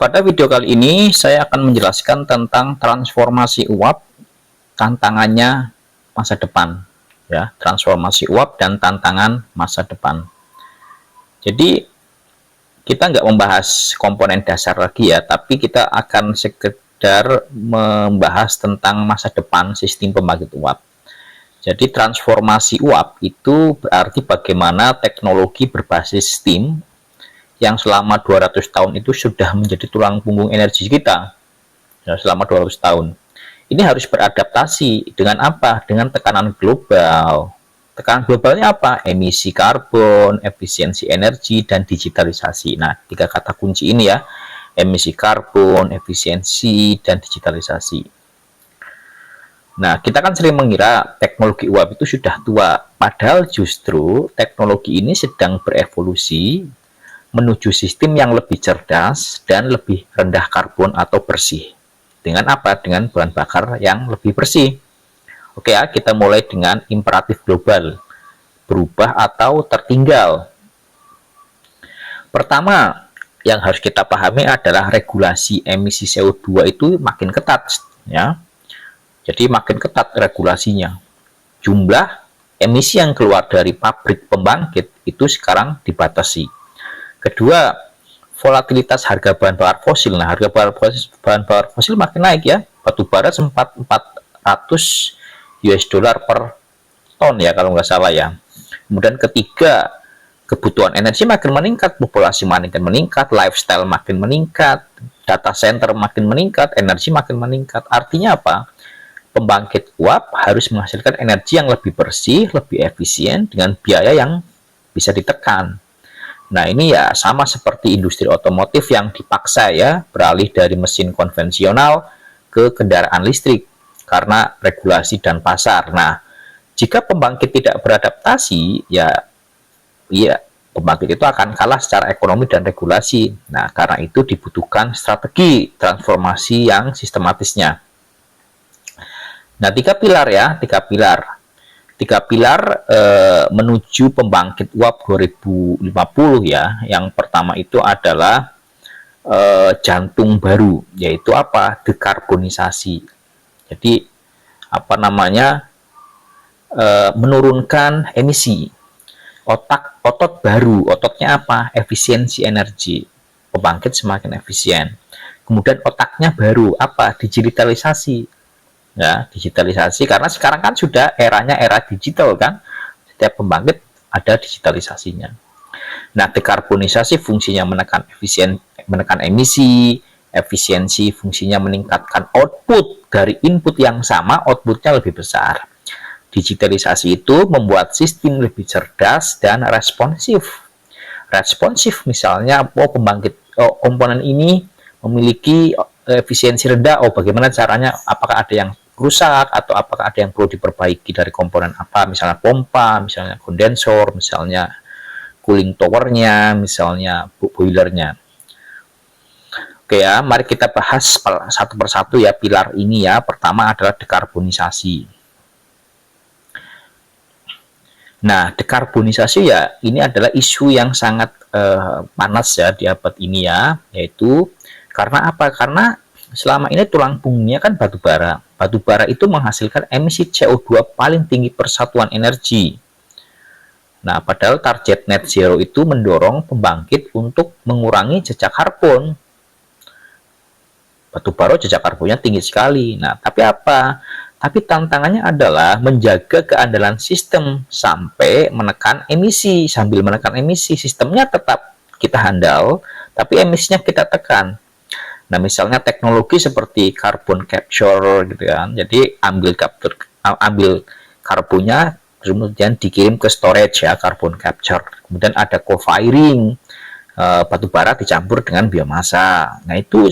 Pada video kali ini saya akan menjelaskan tentang transformasi uap, tantangannya masa depan, ya, transformasi uap dan tantangan masa depan. Jadi kita nggak membahas komponen dasar lagi ya, tapi kita akan sekedar membahas tentang masa depan sistem pembangkit uap. Jadi transformasi uap itu berarti bagaimana teknologi berbasis steam yang selama 200 tahun itu sudah menjadi tulang punggung energi kita, ya, selama 200 tahun. Ini harus beradaptasi dengan apa? Dengan tekanan global. Tekanan globalnya apa? Emisi karbon, efisiensi energi, dan digitalisasi. Nah, tiga kata kunci ini ya, emisi karbon, efisiensi, dan digitalisasi. Nah, kita kan sering mengira teknologi uap itu sudah tua, padahal justru teknologi ini sedang berevolusi menuju sistem yang lebih cerdas dan lebih rendah karbon atau bersih. Dengan apa? Dengan bahan bakar yang lebih bersih. Oke ya, kita mulai dengan imperatif global. Berubah atau tertinggal. Pertama, yang harus kita pahami adalah regulasi emisi CO2 itu makin ketat, ya. Jadi makin ketat regulasinya. Jumlah emisi yang keluar dari pabrik pembangkit itu sekarang dibatasi. Kedua, volatilitas harga bahan bakar fosil. Nah, harga bahan bakar fosil makin naik ya. Batu bara sempat 400 US dollar per ton ya kalau nggak salah ya. Kemudian ketiga, kebutuhan energi makin meningkat, populasi makin meningkat, lifestyle makin meningkat, data center makin meningkat, energi makin meningkat. Artinya apa? Pembangkit uap harus menghasilkan energi yang lebih bersih, lebih efisien dengan biaya yang bisa ditekan. Nah, ini ya sama seperti industri otomotif yang dipaksa ya beralih dari mesin konvensional ke kendaraan listrik karena regulasi dan pasar. Nah, jika pembangkit tidak beradaptasi, ya pembangkit itu akan kalah secara ekonomi dan regulasi. Nah, karena itu dibutuhkan strategi transformasi yang sistematisnya. Nah, tiga pilar menuju pembangkit uap 2050 ya. Yang pertama itu adalah jantung baru, yaitu apa? Dekarbonisasi. Jadi menurunkan emisi. Otot baru, ototnya apa? Efisiensi energi. Pembangkit semakin efisien. Kemudian otaknya baru, apa? Digitalisasi. Ya, digitalisasi karena sekarang kan sudah eranya era digital kan, setiap pembangkit ada digitalisasinya. Nah, dekarbonisasi fungsinya menekan emisi, efisiensi fungsinya meningkatkan output dari input yang sama, outputnya lebih besar. Digitalisasi itu membuat sistem lebih cerdas dan responsif. Responsif misalnya, komponen ini memiliki efisiensi rendah, bagaimana caranya, apakah ada yang rusak atau apakah ada yang perlu diperbaiki dari komponen apa, misalnya pompa, misalnya kondensor, misalnya cooling towernya, misalnya boilernya. Oke ya, mari kita bahas satu persatu ya pilar ini ya. Pertama adalah dekarbonisasi. Nah, dekarbonisasi ya ini adalah isu yang sangat panas ya di abad ini ya, yaitu karena apa? Karena selama ini tulang punggungnya kan batu bara. Batu bara itu menghasilkan emisi CO2 paling tinggi per satuan energi. Nah, padahal target net zero itu mendorong pembangkit untuk mengurangi jejak karbon. Batu bara jejak karbonnya tinggi sekali. Nah, tapi apa? Tapi tantangannya adalah menjaga keandalan sistem sampai menekan emisi. Sambil menekan emisi, sistemnya tetap kita handal, tapi emisinya kita tekan. Nah, misalnya teknologi seperti carbon capture gitu kan. Jadi ambil karbonnya kemudian dikirim ke storage ya, carbon capture. Kemudian ada co-firing, batu bara dicampur dengan biomasa. Nah, itu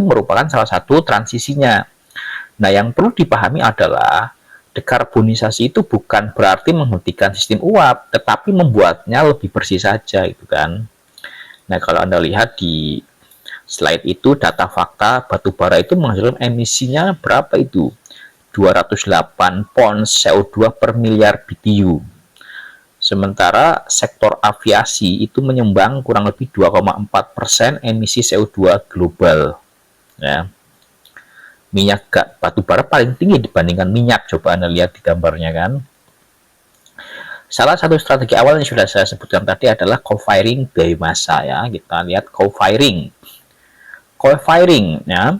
merupakan salah satu transisinya. Nah, yang perlu dipahami adalah dekarbonisasi itu bukan berarti menghentikan sistem uap, tetapi membuatnya lebih bersih saja gitu kan. Nah, kalau Anda lihat di slide itu data fakta batu bara itu menghasilkan emisinya berapa itu? 208 pons CO2 per miliar BTU. Sementara sektor aviasi itu menyumbang kurang lebih 2,4% emisi CO2 global. Ya. Minyak batu bara paling tinggi dibandingkan minyak. Coba Anda lihat di gambarnya kan. Salah satu strategi awal yang sudah saya sebutkan tadi adalah co-firing biomasa ya. Kita lihat co-firing. Co-firing ya.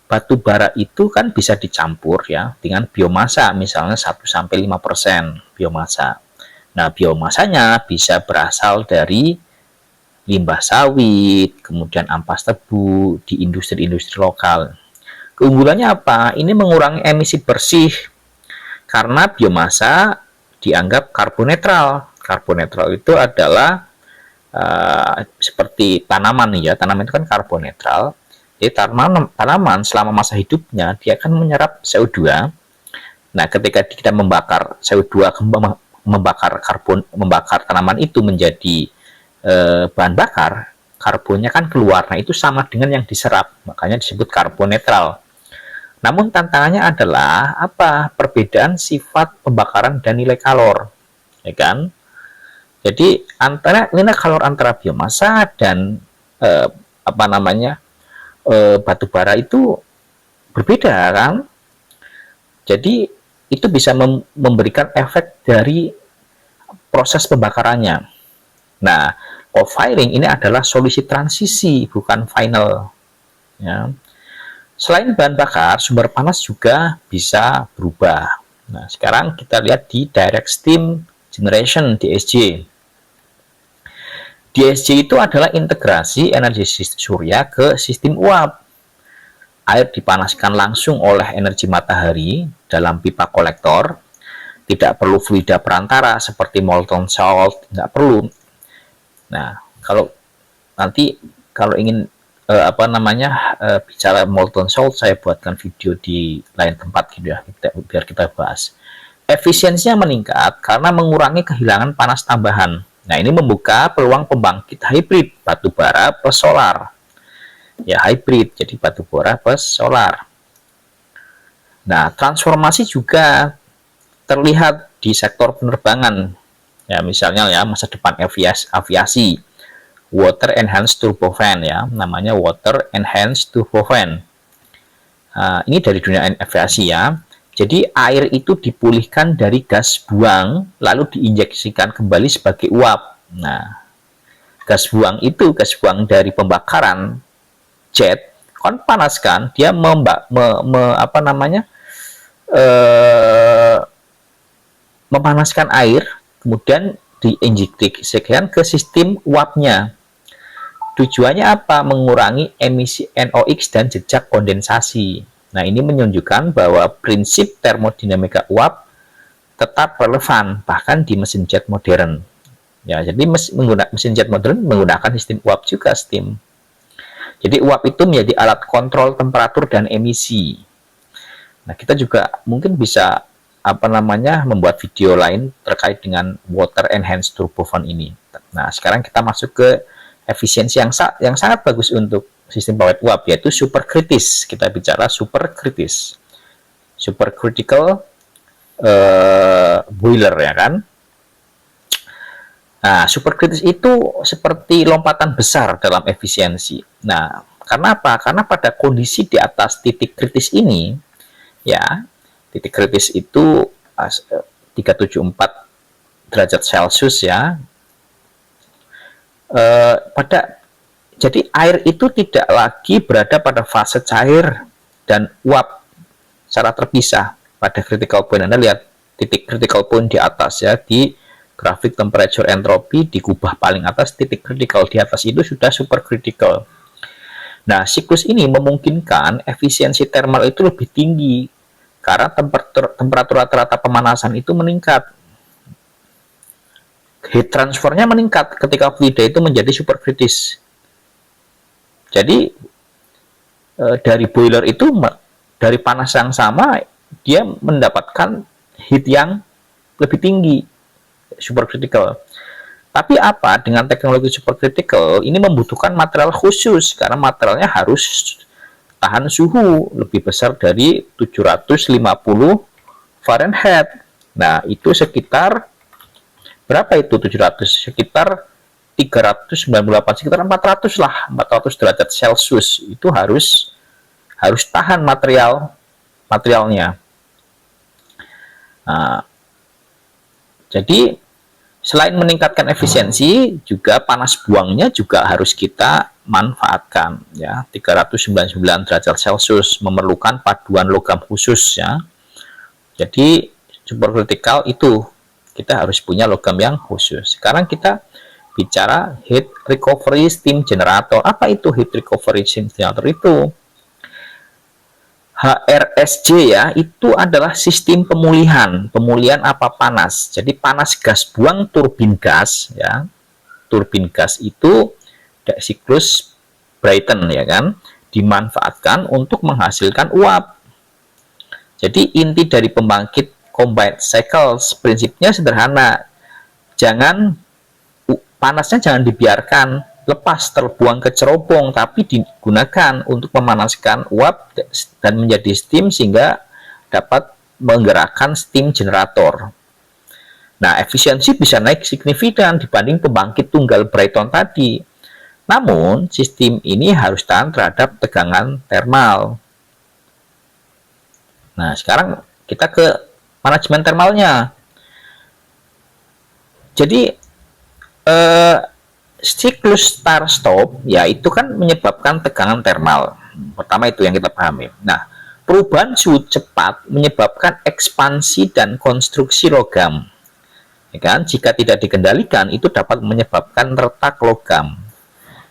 Batu bara itu kan bisa dicampur ya dengan biomasa, misalnya 1-5% biomasa. Nah, biomasanya bisa berasal dari limbah sawit, kemudian ampas tebu di industri-industri lokal. Keunggulannya apa? Ini mengurangi emisi bersih karena biomasa dianggap karbon netral. Karbon netral itu adalah seperti tanaman ya. Tanaman itu kan karbon netral. Jadi tanaman selama masa hidupnya dia akan menyerap CO2. Nah, ketika kita membakar CO2, membakar tanaman itu menjadi bahan bakar, karbonnya kan keluar. Nah, itu sama dengan yang diserap, makanya disebut karbon netral. Namun tantangannya adalah apa? Perbedaan sifat pembakaran dan nilai kalor, ya kan? Jadi nilai kalor antara biomasa dan batu bara itu berbeda kan? Jadi itu bisa memberikan efek dari proses pembakarannya. Nah, co-firing ini adalah solusi transisi, bukan final. Ya. Selain bahan bakar, sumber panas juga bisa berubah. Nah, sekarang kita lihat di direct steam generation (DSG). DSG itu adalah integrasi energi surya ke sistem uap. Air dipanaskan langsung oleh energi matahari dalam pipa kolektor, tidak perlu fluida perantara seperti molten salt, nggak perlu. Nah, kalau ingin bicara molten salt, saya buatkan video di lain tempat gitu ya, biar kita bahas. Efisiensinya meningkat karena mengurangi kehilangan panas tambahan. Nah, ini membuka peluang pembangkit hybrid batu bara plus solar. Ya, hybrid, jadi batu bara plus solar. Nah, transformasi juga terlihat di sektor penerbangan. Ya, misalnya ya masa depan aviasi, water enhanced turbofan ya, namanya water enhanced turbofan. Ini dari dunia aviasi ya. Jadi air itu dipulihkan dari gas buang lalu diinjeksikan kembali sebagai uap. Nah, gas buang dari pembakaran jet kan panas kan, dia memanaskan air, kemudian diinjeksikan ke sistem uapnya. Tujuannya apa? Mengurangi emisi NOx dan jejak kondensasi. Nah, ini menunjukkan bahwa prinsip termodinamika uap tetap relevan bahkan di mesin jet modern. Ya, jadi mesin jet modern menggunakan sistem uap juga, steam. Jadi uap itu menjadi alat kontrol temperatur dan emisi. Nah, kita juga mungkin bisa membuat video lain terkait dengan water enhanced turbofan ini. Nah, sekarang kita masuk ke efisiensi yang sangat bagus untuk sistem pawet uap, yaitu superkritis. Kita bicara superkritis, supercritical boiler ya kan. Nah, superkritis itu seperti lompatan besar dalam efisiensi. Nah, karena apa? Karena pada kondisi di atas titik kritis ini, ya, titik kritis itu 374 derajat Celcius ya. Jadi air itu tidak lagi berada pada fase cair dan uap secara terpisah pada critical point. Anda lihat titik critical point di atas ya, di grafik temperature entropy di kubah paling atas, titik critical di atas itu sudah supercritical. Nah, siklus ini memungkinkan efisiensi thermal itu lebih tinggi karena temperatur rata-rata pemanasan itu meningkat. Heat transfernya meningkat ketika fluida itu menjadi superkritis. Jadi dari boiler itu, dari panas yang sama, dia mendapatkan heat yang lebih tinggi, supercritical. Tapi apa, dengan teknologi supercritical ini membutuhkan material khusus karena materialnya harus tahan suhu lebih besar dari 750 Fahrenheit. Nah, itu sekitar Berapa itu 700? Sekitar 398, sekitar 400 lah, 400 derajat Celcius itu harus tahan materialnya. Nah, jadi selain meningkatkan efisiensi, juga panas buangnya juga harus kita manfaatkan ya. 399 derajat Celcius memerlukan paduan logam khusus ya. Jadi supercritical itu kita harus punya logam yang khusus. Sekarang kita bicara heat recovery steam generator. Apa itu heat recovery steam generator? Itu HRSG ya, itu adalah sistem pemulihan apa panas. Jadi panas gas buang turbin gas ya. Turbin gas itu siklus Brayton ya kan, dimanfaatkan untuk menghasilkan uap. Jadi inti dari pembangkit combined cycles prinsipnya sederhana. Panasnya jangan dibiarkan lepas terbuang ke cerobong, tapi digunakan untuk memanaskan uap dan menjadi steam sehingga dapat menggerakkan steam generator. Nah, efisiensi bisa naik signifikan dibanding pembangkit tunggal Brayton tadi. Namun, sistem ini harus tahan terhadap tegangan termal. Nah, sekarang kita ke manajemen termalnya. Jadi, siklus start-stop ya itu kan menyebabkan tegangan termal. Pertama itu yang kita pahami. Nah, perubahan suhu cepat menyebabkan ekspansi dan konstruksi logam. Ya kan? Jika tidak dikendalikan itu dapat menyebabkan retak logam.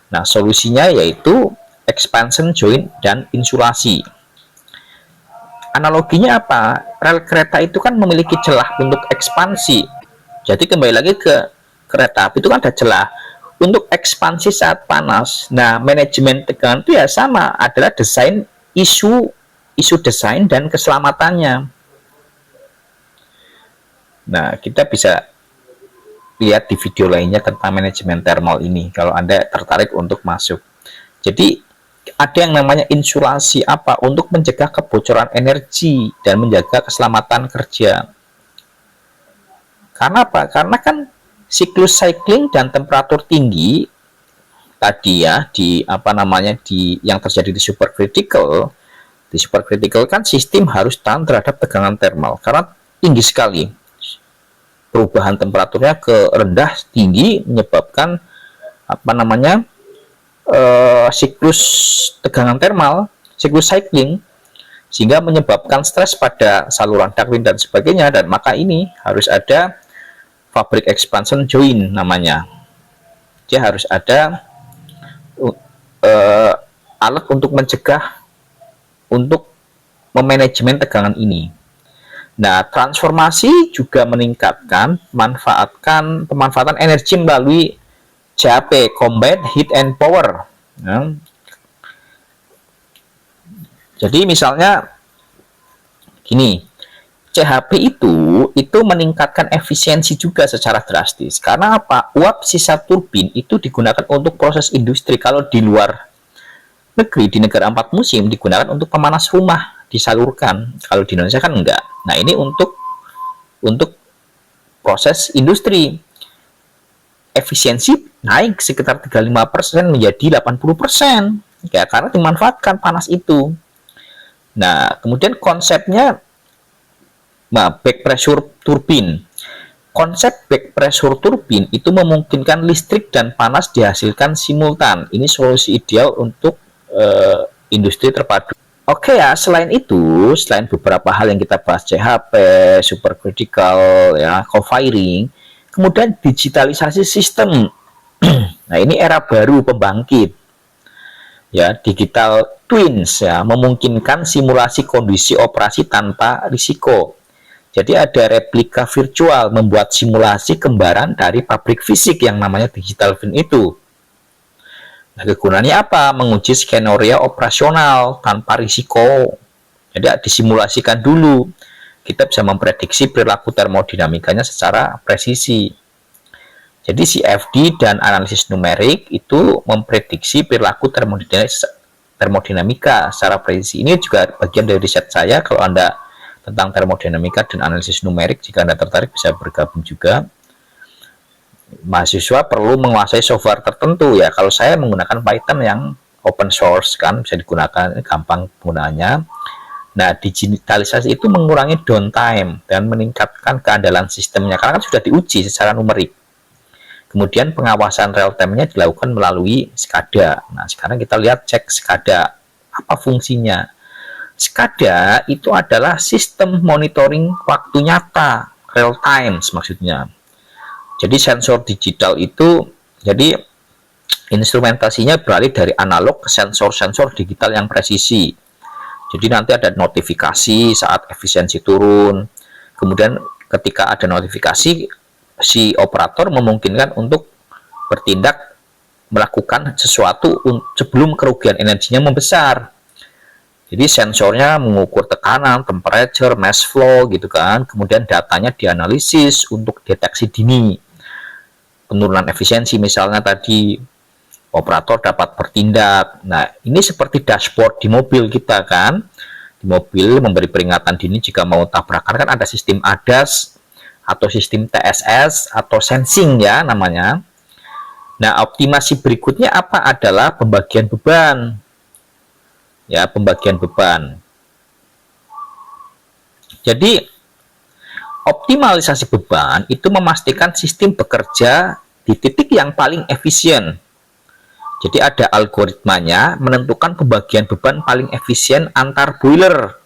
Nah, solusinya yaitu expansion joint dan insulasi. Analoginya apa? Rel kereta itu kan memiliki celah untuk ekspansi. Jadi kembali lagi ke kereta api itu kan ada celah untuk ekspansi saat panas. Nah, manajemen tegangan itu ya sama, adalah isu desain dan keselamatannya. Nah, kita bisa lihat di video lainnya tentang manajemen thermal ini kalau Anda tertarik untuk masuk. Jadi ada yang namanya insulasi apa? Untuk mencegah kebocoran energi dan menjaga keselamatan kerja. Karena apa? Karena kan siklus cycling dan temperatur tinggi tadi ya di yang terjadi di supercritical. Di supercritical kan sistem harus tahan terhadap tegangan termal karena tinggi sekali. Perubahan temperaturnya ke rendah tinggi menyebabkan siklus tegangan termal, siklus cycling, sehingga menyebabkan stres pada saluran Darwin dan sebagainya. Dan maka ini harus ada fabric expansion joint namanya. Dia harus ada alat untuk mencegah, untuk memanajemen tegangan ini. Nah, transformasi juga meningkatkan pemanfaatan energi melalui CHP, Combined Heat and Power. Nah, jadi misalnya gini, CHP itu meningkatkan efisiensi juga secara drastis. Karena apa? Uap sisa turbin itu digunakan untuk proses industri. Kalau di luar negeri, di negara 4 musim, digunakan untuk pemanas rumah, disalurkan. Kalau di Indonesia kan enggak. Nah, ini untuk proses industri. Efisiensi naik sekitar 35% menjadi 80%. Ya, karena dimanfaatkan panas itu. Nah, kemudian konsepnya back pressure turbin. Konsep back pressure turbin itu memungkinkan listrik dan panas dihasilkan simultan. Ini solusi ideal untuk industri terpadu. Oke ya, selain beberapa hal yang kita bahas, CHP, supercritical, ya, co-firing, kemudian digitalisasi sistem. Nah, ini era baru pembangkit. Ya, digital twins ya, memungkinkan simulasi kondisi operasi tanpa risiko. Jadi ada replika virtual, membuat simulasi kembaran dari pabrik fisik yang namanya digital twin itu. Nah, kegunaannya apa? Menguji skenario operasional tanpa risiko. Jadi disimulasikan dulu. Kita bisa memprediksi perilaku termodinamikanya secara presisi. Jadi CFD dan analisis numerik itu memprediksi perilaku termodinamika secara presisi. Ini juga bagian dari riset saya. Kalau Anda tentang termodinamika dan analisis numerik, jika Anda tertarik bisa bergabung juga. mahasiswa perlu menguasai software tertentu ya. Kalau saya menggunakan Python yang open source kan, bisa digunakan, gampang penggunaannya. Nah, digitalisasi itu mengurangi downtime dan meningkatkan keandalan sistemnya karena kan sudah diuji secara numerik. Kemudian pengawasan real time-nya dilakukan melalui SCADA. Nah, sekarang kita lihat cek SCADA. Apa fungsinya? SCADA itu adalah sistem monitoring waktu nyata, real time maksudnya. Jadi sensor digital itu, jadi instrumentasinya beralih dari analog ke sensor-sensor digital yang presisi. Jadi nanti ada notifikasi saat efisiensi turun. Kemudian ketika ada notifikasi, si operator memungkinkan untuk bertindak melakukan sesuatu sebelum kerugian energinya membesar. Jadi sensornya mengukur tekanan, temperature, mass flow gitu kan. Kemudian datanya dianalisis untuk deteksi dini. Penurunan efisiensi misalnya tadi, operator dapat bertindak. Nah, ini seperti dashboard di mobil kita kan. Di mobil memberi peringatan dini jika mau tabrakan, kan ada sistem ADAS atau sistem TSS atau sensing ya namanya. Nah, optimasi berikutnya apa adalah pembagian beban. Ya, pembagian beban. Jadi, optimalisasi beban itu memastikan sistem bekerja di titik yang paling efisien. Jadi ada algoritmanya menentukan pembagian beban paling efisien antar boiler.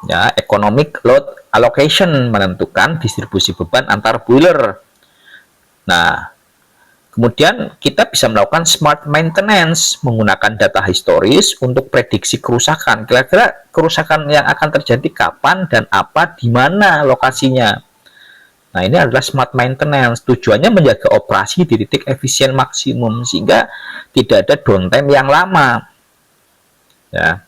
Ya, economic load allocation menentukan distribusi beban antar boiler. Nah, kemudian kita bisa melakukan smart maintenance menggunakan data historis untuk prediksi kerusakan. Kira-kira kerusakan yang akan terjadi kapan dan apa, di mana lokasinya. Nah, ini adalah smart maintenance. Tujuannya menjaga operasi di titik efisien maksimum sehingga tidak ada downtime yang lama. Ya.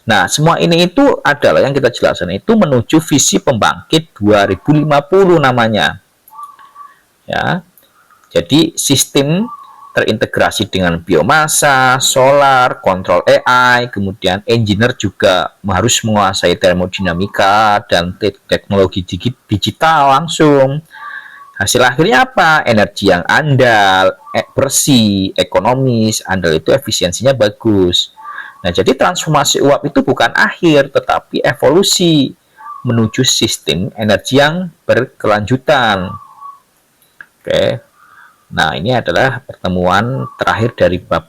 Nah, semua ini itu adalah yang kita jelaskan itu menuju visi pembangkit 2050 namanya. Ya. Jadi sistem terintegrasi dengan biomasa, solar, kontrol AI, kemudian engineer juga harus menguasai termodinamika dan teknologi digital langsung. Hasil akhirnya apa? Energi yang andal, bersih, ekonomis, andal itu efisiensinya bagus. Nah, jadi transformasi uap itu bukan akhir, tetapi evolusi menuju sistem energi yang berkelanjutan. Oke. Nah, ini adalah pertemuan terakhir dari bab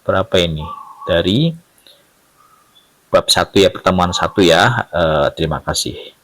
berapa ini? Dari bab 1 ya, pertemuan 1 ya. Terima kasih.